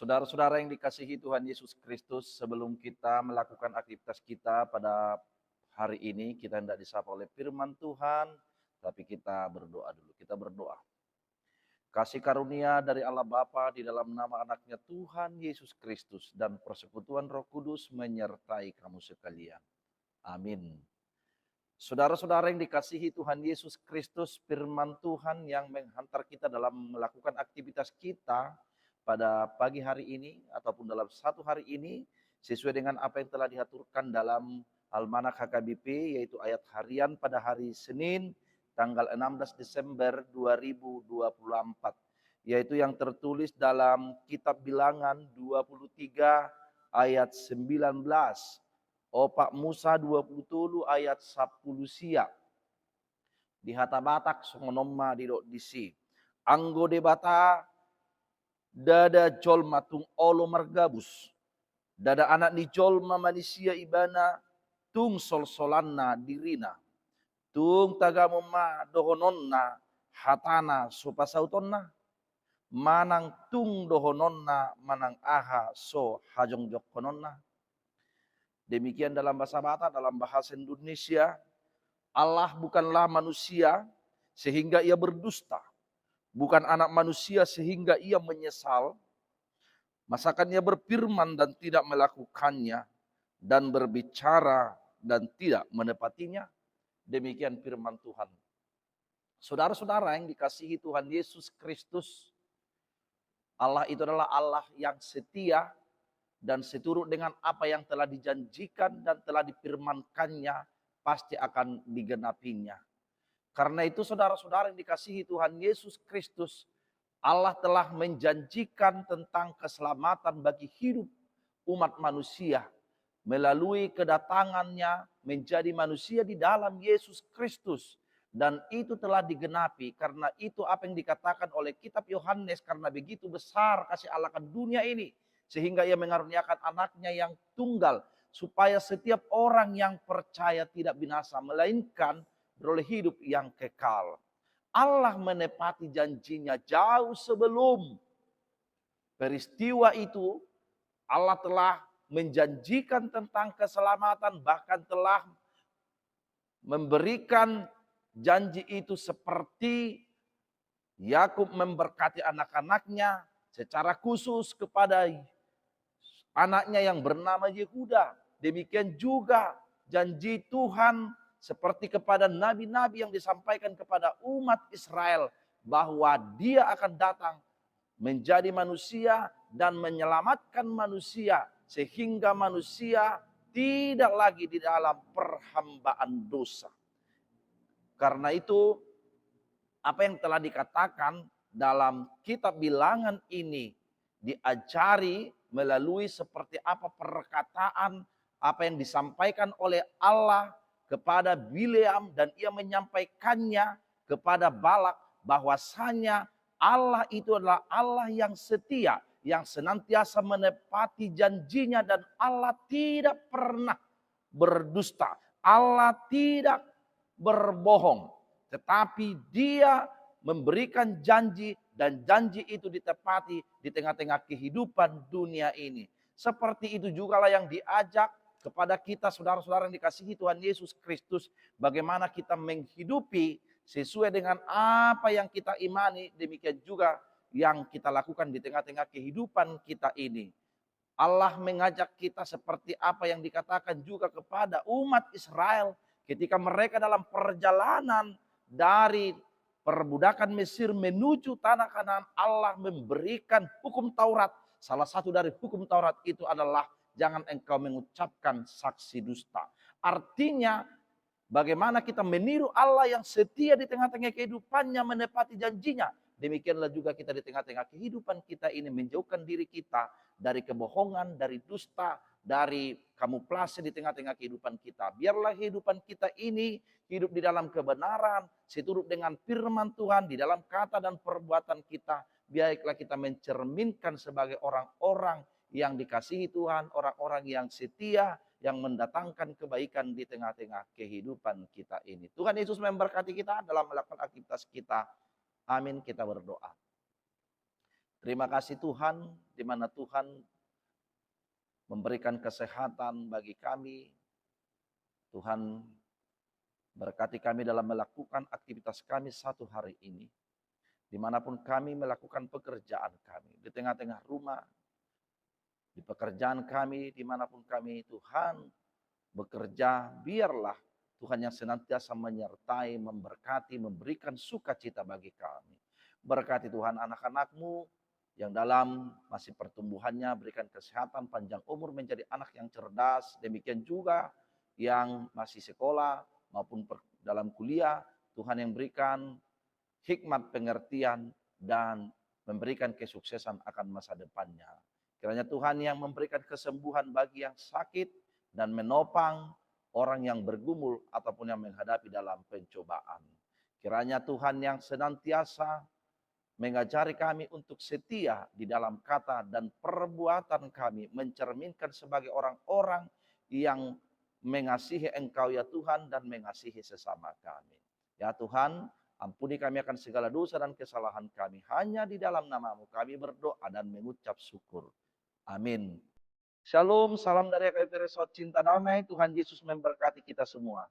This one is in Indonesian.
Saudara-saudara yang dikasihi Tuhan Yesus Kristus, sebelum kita melakukan aktivitas kita pada hari ini, kita hendak disapa oleh firman Tuhan, tapi kita berdoa dulu. Kita berdoa. Kasih karunia dari Allah Bapa di dalam nama anaknya Tuhan Yesus Kristus dan persekutuan Roh Kudus menyertai kamu sekalian. Amin. Saudara-saudara yang dikasihi Tuhan Yesus Kristus, firman Tuhan yang menghantar kita dalam melakukan aktivitas kita pada pagi hari ini ataupun dalam satu hari ini sesuai dengan apa yang telah diaturkan dalam Almanak HKBP, yaitu ayat harian pada hari Senin tanggal 16 Desember 2024, yaitu yang tertulis dalam kitab Bilangan 23 ayat 19. Opak Musa 20 tulu ayat 10 siap. Di hata batak songonoma di dok disi. Anggo de bata dada jolma tung olo margabus. Dada anak ni jolma manusia ibana tung sol-solanna dirina. Tung tagamu ma dohononna hatana sopasautonna. Manang tung dohononna manang aha so hajong jokkononna. Demikian dalam bahasa Batak, dalam bahasa Indonesia, Allah bukanlah manusia sehingga ia berdusta. Bukan anak manusia sehingga ia menyesal. Masakan ia berfirman dan tidak melakukannya, dan berbicara dan tidak menepatinya. Demikian firman Tuhan. Saudara-saudara yang dikasihi Tuhan Yesus Kristus, Allah itu adalah Allah yang setia, dan seturut dengan apa yang telah dijanjikan dan telah difirmankannya pasti akan digenapinya. Karena itu saudara-saudara yang dikasihi Tuhan Yesus Kristus, Allah telah menjanjikan tentang keselamatan bagi hidup umat manusia melalui kedatangannya menjadi manusia di dalam Yesus Kristus. Dan itu telah digenapi, karena itu apa yang dikatakan oleh kitab Yohanes, karena begitu besar kasih Allah akan dunia ini, sehingga ia mengaruniakan anaknya yang tunggal, supaya setiap orang yang percaya tidak binasa, melainkan beroleh hidup yang kekal. Allah menepati janjinya jauh sebelum peristiwa itu. Allah telah menjanjikan tentang keselamatan, bahkan telah memberikan janji itu seperti Yakub memberkati anak-anaknya secara khusus kepada anaknya yang bernama Yehuda. Demikian juga janji Tuhan seperti kepada nabi-nabi yang disampaikan kepada umat Israel, bahwa dia akan datang menjadi manusia dan menyelamatkan manusia, sehingga manusia tidak lagi di dalam perhambaan dosa. Karena itu apa yang telah dikatakan dalam kitab Bilangan ini diajari melalui seperti apa perkataan apa yang disampaikan oleh Allah kepada Bileam, dan ia menyampaikannya kepada Balak, bahwasanya Allah itu adalah Allah yang setia, yang senantiasa menepati janjinya, dan Allah tidak pernah berdusta. Allah tidak berbohong, tetapi dia memberikan janji, dan janji itu ditepati di tengah-tengah kehidupan dunia ini. Seperti itu juga lah yang diajak kepada kita saudara-saudara yang dikasihi Tuhan Yesus Kristus, bagaimana kita menghidupi sesuai dengan apa yang kita imani, demikian juga yang kita lakukan di tengah-tengah kehidupan kita ini. Allah mengajak kita seperti apa yang dikatakan juga kepada umat Israel ketika mereka dalam perjalanan dari perbudakan Mesir menuju tanah Kanaan. Allah memberikan hukum Taurat. Salah satu dari hukum Taurat itu adalah jangan engkau mengucapkan saksi dusta. Artinya bagaimana kita meniru Allah yang setia di tengah-tengah kehidupannya menepati janjinya. Demikianlah juga kita di tengah-tengah kehidupan kita ini menjauhkan diri kita dari kebohongan, dari dusta, dari kamuflase di tengah-tengah kehidupan kita. Biarlah kehidupan kita ini hidup di dalam kebenaran, seturut dengan firman Tuhan di dalam kata dan perbuatan kita. Biarlah kita mencerminkan sebagai orang-orang yang dikasihi Tuhan, orang-orang yang setia, yang mendatangkan kebaikan di tengah-tengah kehidupan kita ini. Tuhan Yesus memberkati kita dalam melakukan aktivitas kita. Amin, kita berdoa. Terima kasih Tuhan, di mana Tuhan memberikan kesehatan bagi kami. Tuhan berkati kami dalam melakukan aktivitas kami satu hari ini. Dimanapun kami melakukan pekerjaan kami, di tengah-tengah rumah, di pekerjaan kami, dimanapun kami, Tuhan bekerja, biarlah Tuhan yang senantiasa menyertai, memberkati, memberikan sukacita bagi kami. Berkati Tuhan anak-anak-Mu yang dalam masih pertumbuhannya, berikan kesehatan, panjang umur, menjadi anak yang cerdas. Demikian juga yang masih sekolah maupun dalam kuliah, Tuhan yang berikan hikmat, pengertian, dan memberikan kesuksesan akan masa depannya. Kiranya Tuhan yang memberikan kesembuhan bagi yang sakit dan menopang orang yang bergumul ataupun yang menghadapi dalam pencobaan. Kiranya Tuhan yang senantiasa mengajari kami untuk setia di dalam kata dan perbuatan kami, mencerminkan sebagai orang-orang yang mengasihi Engkau ya Tuhan dan mengasihi sesama kami. Ya Tuhan, ampuni kami akan segala dosa dan kesalahan kami. Hanya di dalam nama-Mu kami berdoa dan mengucap syukur. Amin. Shalom, salam dari FFP Resort Cinta Damai. Tuhan Yesus memberkati kita semua.